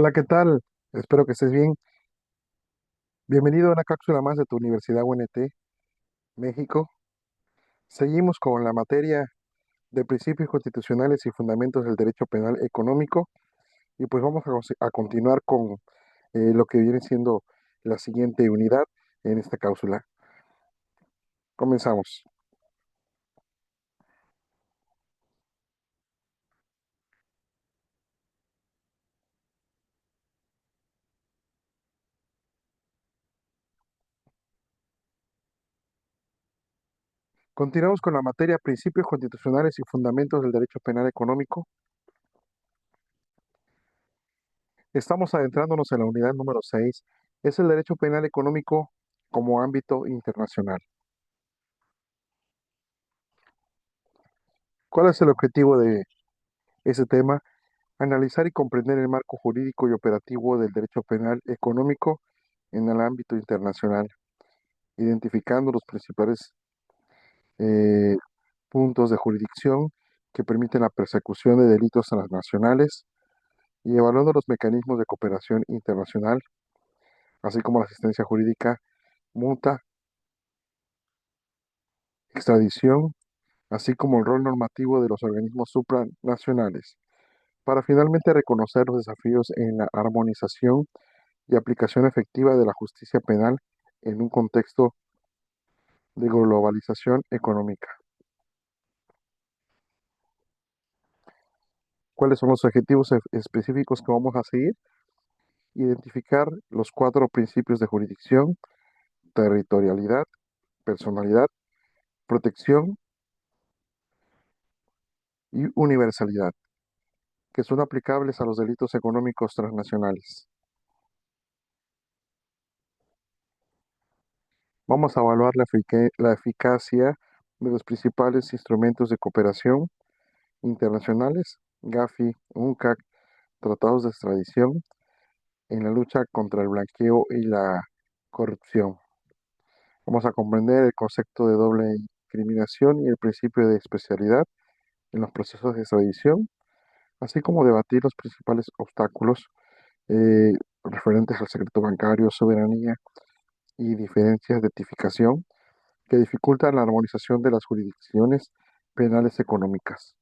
Hola, ¿qué tal? Espero que estés bien. Bienvenido a una cápsula más de tu Universidad UNT, México. Seguimos con la materia de principios constitucionales y fundamentos del derecho penal económico y pues vamos a continuar con lo que viene siendo la siguiente unidad en esta cápsula. Comenzamos. Continuamos con la materia principios constitucionales y fundamentos del derecho penal económico. Estamos adentrándonos en la unidad número 6. Es el derecho penal económico como ámbito internacional. ¿Cuál es el objetivo de ese tema? Analizar y comprender el marco jurídico y operativo del derecho penal económico en el ámbito internacional, identificando los principales eh, puntos de jurisdicción que permiten la persecución de delitos transnacionales y evaluando los mecanismos de cooperación internacional, así como la asistencia jurídica mutua, extradición, así como el rol normativo de los organismos supranacionales, para finalmente reconocer los desafíos en la armonización y aplicación efectiva de la justicia penal en un contexto de globalización económica. ¿Cuáles son los objetivos específicos que vamos a seguir? Identificar los cuatro principios de jurisdicción: territorialidad, personalidad, protección y universalidad, que son aplicables a los delitos económicos transnacionales. Vamos a evaluar la eficacia de los principales instrumentos de cooperación internacionales: GAFI, UNCAC, tratados de extradición, en la lucha contra el blanqueo y la corrupción. Vamos a comprender el concepto de doble incriminación y el principio de especialidad en los procesos de extradición, así como debatir los principales obstáculos eh, referentes al secreto bancario, soberanía y diferencias de tipificación que dificultan la armonización de las jurisdicciones penales económicas.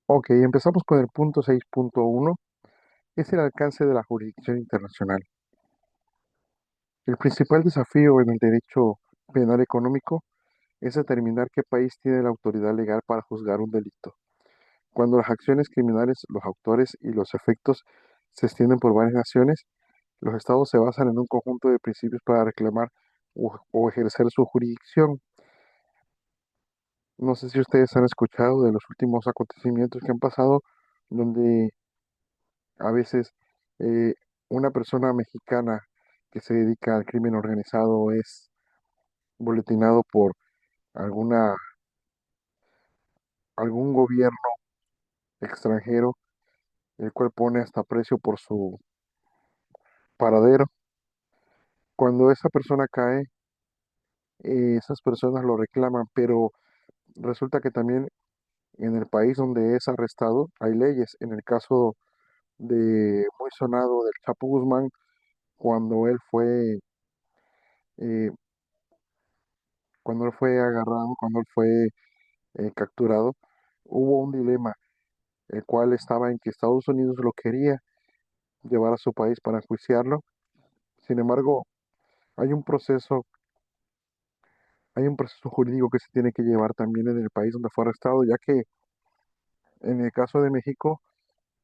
Ok, empezamos con el punto 6.1, es el alcance de la jurisdicción internacional. El principal desafío en el derecho penal económico es determinar qué país tiene la autoridad legal para juzgar un delito. Cuando las acciones criminales, los autores y los efectos se extienden por varias naciones, los estados se basan en un conjunto de principios para reclamar o ejercer su jurisdicción. No sé si ustedes han escuchado de los últimos acontecimientos que han pasado, donde a veces eh, una persona mexicana que se dedica al crimen organizado es boletinado por alguna, algún gobierno extranjero, el cual pone hasta precio por su paradero. Cuando esa persona cae, esas personas lo reclaman, pero resulta que también en el país donde es arrestado hay leyes. En el caso de muy sonado del Chapo Guzmán, cuando él fue, eh, cuando él fue agarrado, cuando él fue capturado, hubo un dilema, el cual estaba en que Estados Unidos lo quería llevar a su país para enjuiciarlo. Sin embargo, hay un proceso, hay un proceso jurídico que se tiene que llevar también en el país donde fue arrestado, ya que en el caso de México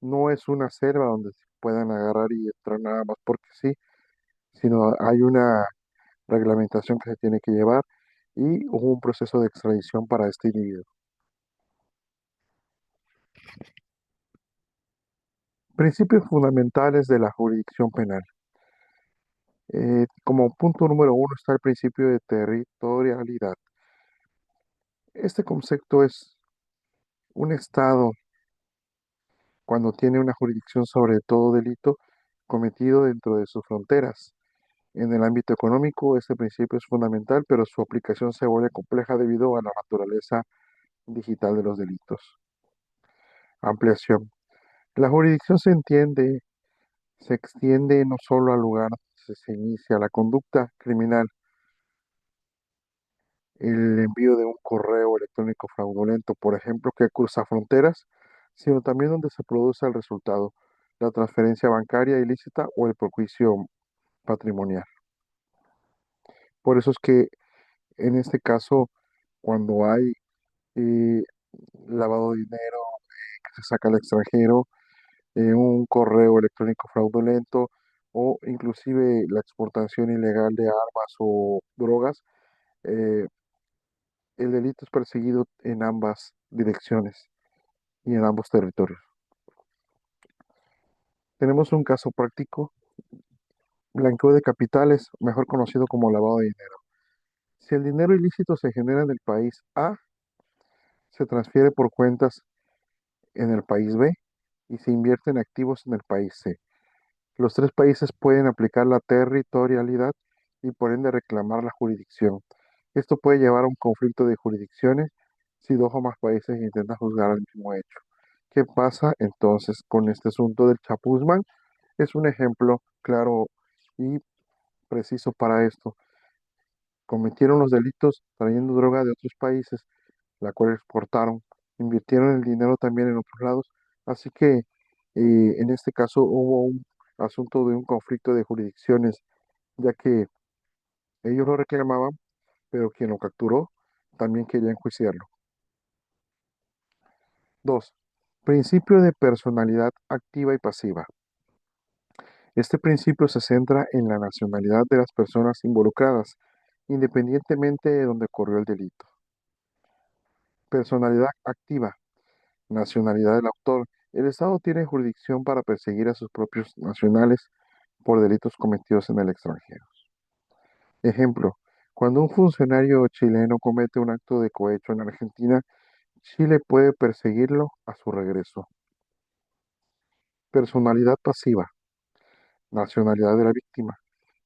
no es una selva donde se puedan agarrar y entrar nada más porque sí, sino hay una reglamentación que se tiene que llevar y hubo un proceso de extradición para este individuo. Principios fundamentales de la jurisdicción penal. Como punto número uno está el principio de territorialidad. Este concepto es un estado cuando tiene una jurisdicción sobre todo delito cometido dentro de sus fronteras. En el ámbito económico, este principio es fundamental, pero su aplicación se vuelve compleja debido a la naturaleza digital de los delitos. Ampliación. La jurisdicción se extiende no solo al lugar donde se inicia la conducta criminal, el envío de un correo electrónico fraudulento, por ejemplo, que cruza fronteras, sino también donde se produce el resultado, la transferencia bancaria ilícita o el perjuicio patrimonial. Por eso es que en este caso, cuando hay eh, lavado de dinero que se saca al extranjero, un correo electrónico fraudulento o inclusive la exportación ilegal de armas o drogas, eh, el delito es perseguido en ambas direcciones y en ambos territorios. Tenemos un caso práctico, blanqueo de capitales, mejor conocido como lavado de dinero. Si el dinero ilícito se genera en el país A, se transfiere por cuentas en el país B y se invierte en activos en el país C. Los tres países pueden aplicar la territorialidad y por ende reclamar la jurisdicción. Esto puede llevar a un conflicto de jurisdicciones si dos o más países intentan juzgar el mismo hecho. ¿Qué pasa entonces con este asunto del chapuzman? Es un ejemplo claro y preciso para esto. Cometieron los delitos trayendo droga de otros países, la cual exportaron, invirtieron el dinero también en otros lados, así que en este caso hubo un asunto de un conflicto de jurisdicciones, ya que ellos lo reclamaban, pero quien lo capturó también quería enjuiciarlo. 2. Principio de personalidad activa y pasiva. Este principio se centra en la nacionalidad de las personas involucradas, independientemente de donde ocurrió el delito. Personalidad activa. Nacionalidad del autor. El Estado tiene jurisdicción para perseguir a sus propios nacionales por delitos cometidos en el extranjero. Ejemplo, cuando un funcionario chileno comete un acto de cohecho en Argentina, Chile puede perseguirlo a su regreso. Personalidad pasiva. Nacionalidad de la víctima.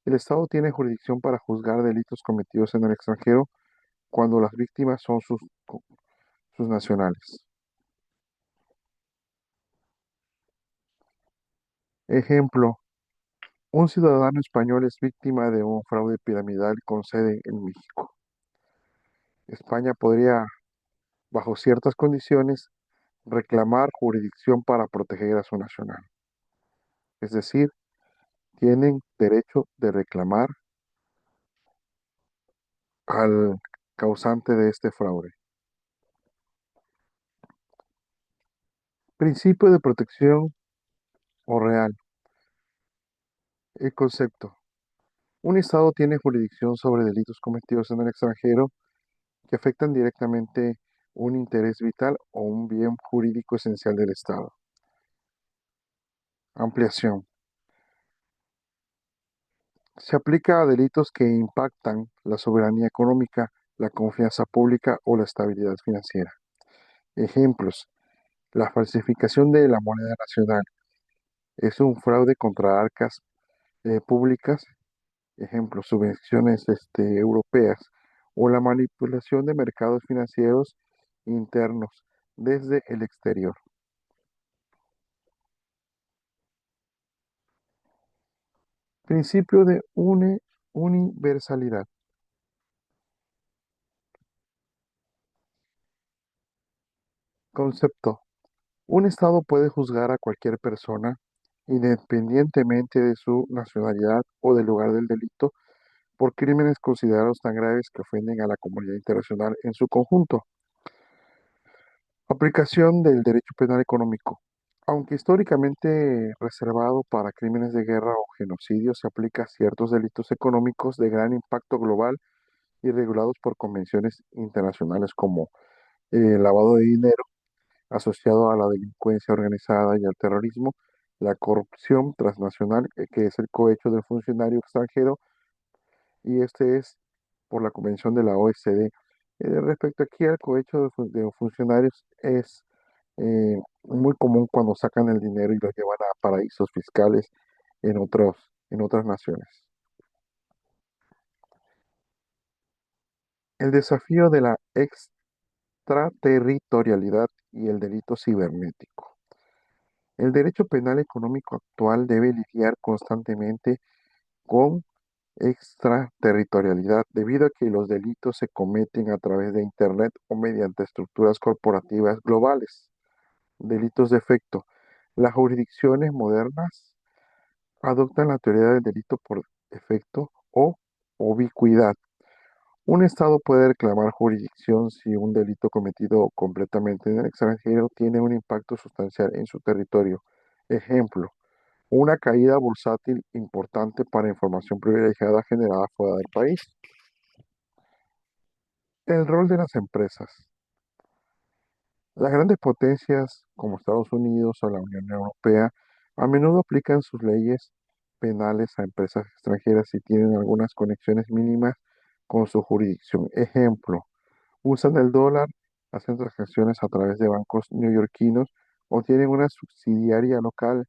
El Estado tiene jurisdicción para juzgar delitos cometidos en el extranjero cuando las víctimas son sus nacionales. Ejemplo, un ciudadano español es víctima de un fraude piramidal con sede en México. España podría, bajo ciertas condiciones, reclamar jurisdicción para proteger a su nacional. Es decir, tienen derecho de reclamar al causante de este fraude. Principio de protección o real. El concepto. Un Estado tiene jurisdicción sobre delitos cometidos en el extranjero que afectan directamente un interés vital o un bien jurídico esencial del Estado. Ampliación. Se aplica a delitos que impactan la soberanía económica, la confianza pública o la estabilidad financiera. Ejemplos. La falsificación de la moneda nacional es un fraude contra arcas públicas, ejemplo, subvenciones europeas, o la manipulación de mercados financieros internos desde el exterior. Principio de universalidad. Concepto. Un Estado puede juzgar a cualquier persona, independientemente de su nacionalidad o del lugar del delito, por crímenes considerados tan graves que ofenden a la comunidad internacional en su conjunto. Aplicación del derecho penal económico. Aunque históricamente reservado para crímenes de guerra o genocidio, se aplica a ciertos delitos económicos de gran impacto global y regulados por convenciones internacionales como lavado de dinero asociado a la delincuencia organizada y al terrorismo, la corrupción transnacional, que es el cohecho del funcionario extranjero, y este es por la Convención de la OECD. Respecto aquí al cohecho de funcionarios, es muy común cuando sacan el dinero y lo llevan a paraísos fiscales en otras naciones. El desafío de la extraterritorialidad y el delito cibernético. El derecho penal económico actual debe lidiar constantemente con extraterritorialidad debido a que los delitos se cometen a través de Internet o mediante estructuras corporativas globales. Delitos de efecto. Las jurisdicciones modernas adoptan la teoría del delito por efecto o ubicuidad. Un Estado puede reclamar jurisdicción si un delito cometido completamente en el extranjero tiene un impacto sustancial en su territorio. Ejemplo, una caída bursátil importante para información privilegiada generada fuera del país. El rol de las empresas. Las grandes potencias como Estados Unidos o la Unión Europea a menudo aplican sus leyes penales a empresas extranjeras si tienen algunas conexiones mínimas con su jurisdicción. Ejemplo, usan el dólar, hacen transacciones a través de bancos neoyorquinos o tienen una subsidiaria local.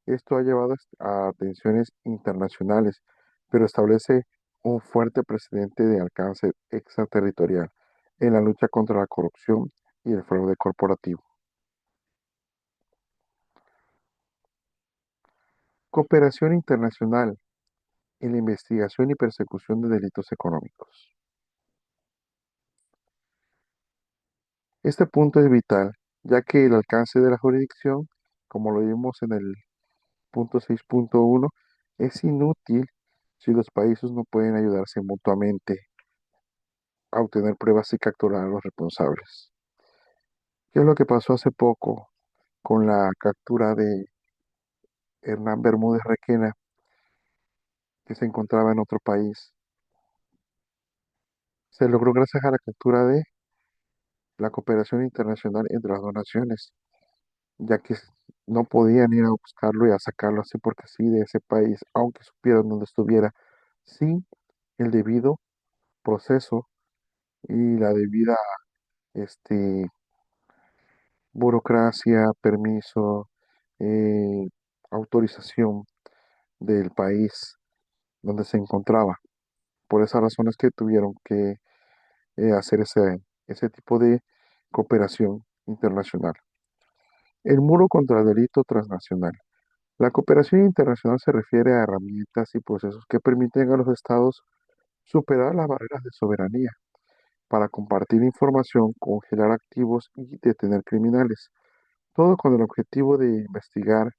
Esto ha llevado a tensiones internacionales, pero establece un fuerte precedente de alcance extraterritorial en la lucha contra la corrupción y el fraude corporativo. Cooperación internacional en la investigación y persecución de delitos económicos. Este punto es vital, ya que el alcance de la jurisdicción, como lo vimos en el punto 6.1, es inútil si los países no pueden ayudarse mutuamente a obtener pruebas y capturar a los responsables. ¿Qué es lo que pasó hace poco con la captura de Hernán Bermúdez Requena, que se encontraba en otro país? Se logró gracias a la captura de la cooperación internacional entre las dos naciones, ya que no podían ir a buscarlo y a sacarlo así porque sí de ese país, aunque supieran dónde estuviera, sin el debido proceso y la debida este, burocracia, permiso, eh, autorización del país donde se encontraba. Por esas razones que tuvieron que hacer ese tipo de cooperación internacional. El muro contra el delito transnacional. La cooperación internacional se refiere a herramientas y procesos que permiten a los estados superar las barreras de soberanía para compartir información, congelar activos y detener criminales, todo con el objetivo de investigar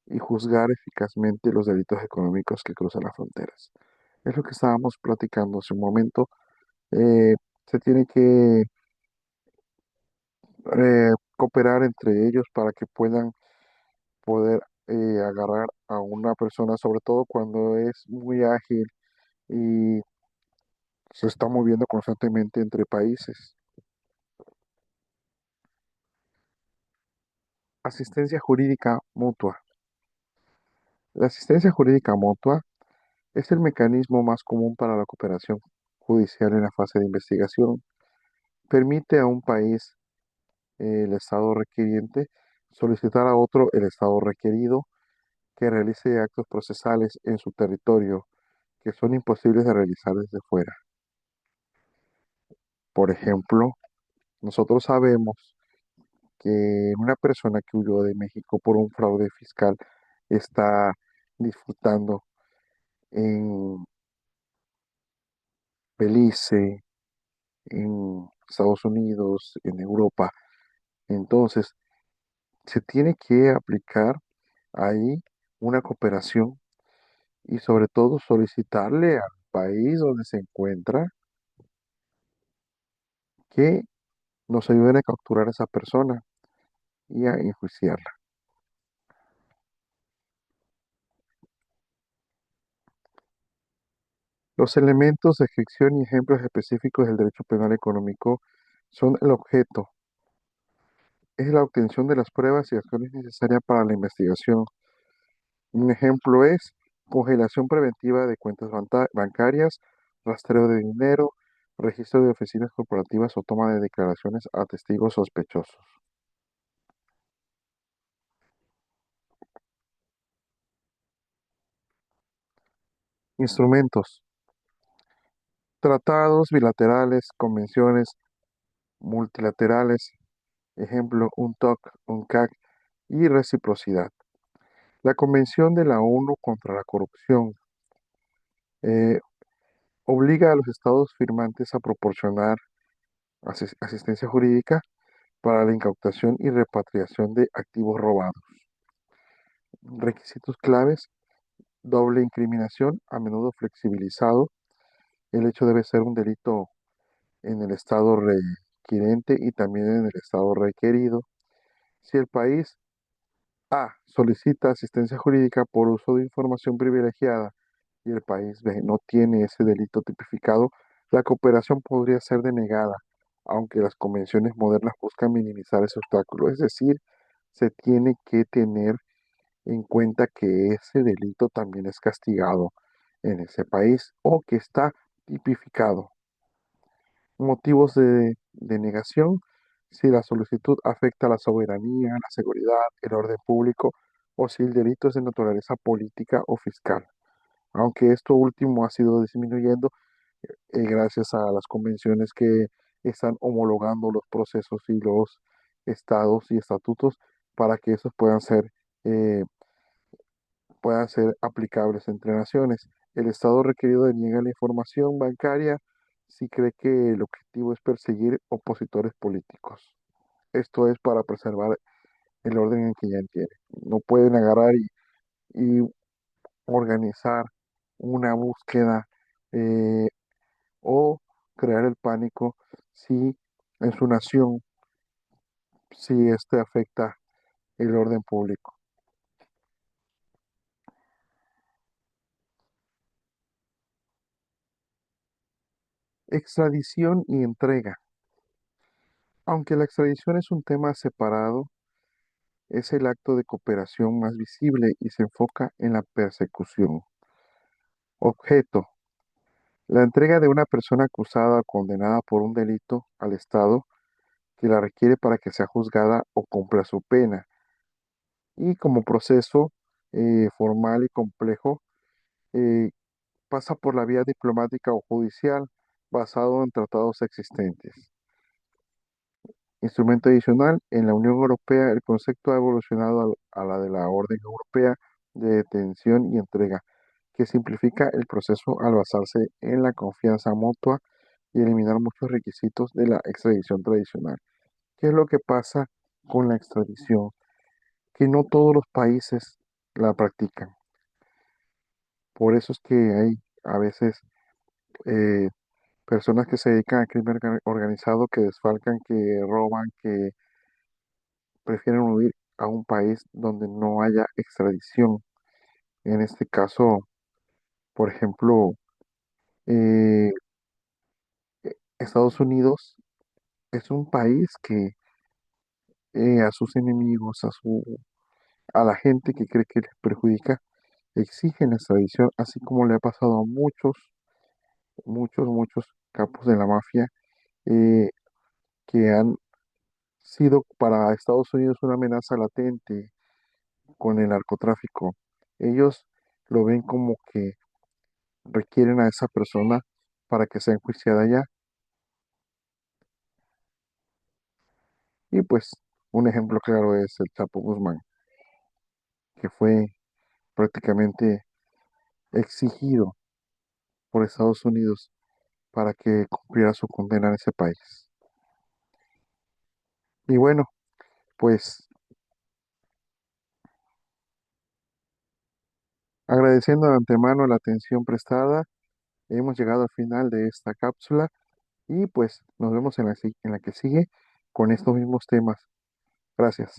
y juzgar eficazmente los delitos económicos que cruzan las fronteras. Es lo que estábamos platicando hace un momento. Eh, Se tiene que cooperar entre ellos para que puedan poder agarrar a una persona, sobre todo cuando es muy ágil y se está moviendo constantemente entre países. Asistencia jurídica mutua. La asistencia jurídica mutua es el mecanismo más común para la cooperación judicial en la fase de investigación. Permite a un país, el Estado requiriente, solicitar a otro, el Estado requerido, que realice actos procesales en su territorio que son imposibles de realizar desde fuera. Por ejemplo, nosotros sabemos que una persona que huyó de México por un fraude fiscal está disfrutando en Belice, en Estados Unidos, en Europa. Entonces, se tiene que aplicar ahí una cooperación y sobre todo solicitarle al país donde se encuentra que nos ayuden a capturar a esa persona y a enjuiciarla. Los elementos, descripción y ejemplos específicos del derecho penal económico son el objeto, es la obtención de las pruebas y acciones necesarias para la investigación. Un ejemplo es congelación preventiva de cuentas bancarias, rastreo de dinero, registro de oficinas corporativas o toma de declaraciones a testigos sospechosos. Instrumentos. Tratados bilaterales, convenciones multilaterales, ejemplo, UNTOC, UNCAC y reciprocidad. La Convención de la ONU contra la Corrupción eh, obliga a los estados firmantes a proporcionar asistencia jurídica para la incautación y repatriación de activos robados. Requisitos claves: doble incriminación, a menudo flexibilizado. El hecho debe ser un delito en el estado requirente y también en el estado requerido. Si el país A solicita asistencia jurídica por uso de información privilegiada y el país B no tiene ese delito tipificado, la cooperación podría ser denegada, aunque las convenciones modernas buscan minimizar ese obstáculo. Es decir, se tiene que tener en cuenta que ese delito también es castigado en ese país o que está tipificado. Motivos de denegación: si la solicitud afecta a la soberanía, la seguridad, el orden público o si el delito es de naturaleza política o fiscal. Aunque esto último ha sido disminuyendo gracias a las convenciones que están homologando los procesos y los estados y estatutos para que esos eh, puedan ser aplicables entre naciones. El estado requerido deniega la información bancaria si cree que el objetivo es perseguir opositores políticos. Esto es para preservar el orden en que ya tiene. No pueden agarrar y organizar una búsqueda eh, o crear el pánico si en su nación, si este afecta el orden público. Extradición y entrega. Aunque la extradición es un tema separado, es el acto de cooperación más visible y se enfoca en la persecución. Objeto: la entrega de una persona acusada o condenada por un delito al Estado que la requiere para que sea juzgada o cumpla su pena. Y como proceso formal y complejo, eh, pasa por la vía diplomática o judicial basado en tratados existentes. Instrumento adicional: en la Unión Europea el concepto ha evolucionado a la de la Orden Europea de Detención y Entrega, que simplifica el proceso al basarse en la confianza mutua y eliminar muchos requisitos de la extradición tradicional. ¿Qué es lo que pasa con la extradición? Que no todos los países la practican. Por eso es que hay a veces eh, personas que se dedican al crimen organizado, que desfalcan, que roban, que prefieren huir a un país donde no haya extradición. En este caso, por ejemplo, eh, Estados Unidos es un país que a sus enemigos, a la gente que cree que les perjudica, exigen la extradición, así como le ha pasado a muchos capos de la mafia eh, que han sido para Estados Unidos una amenaza latente con el narcotráfico. Ellos lo ven como que requieren a esa persona para que sea enjuiciada ya. Y pues un ejemplo claro es el Chapo Guzmán, que fue prácticamente exigido por Estados Unidos para que cumpliera su condena en ese país. Y bueno, pues agradeciendo de antemano la atención prestada, hemos llegado al final de esta cápsula y pues nos vemos en la que sigue con estos mismos temas. Gracias.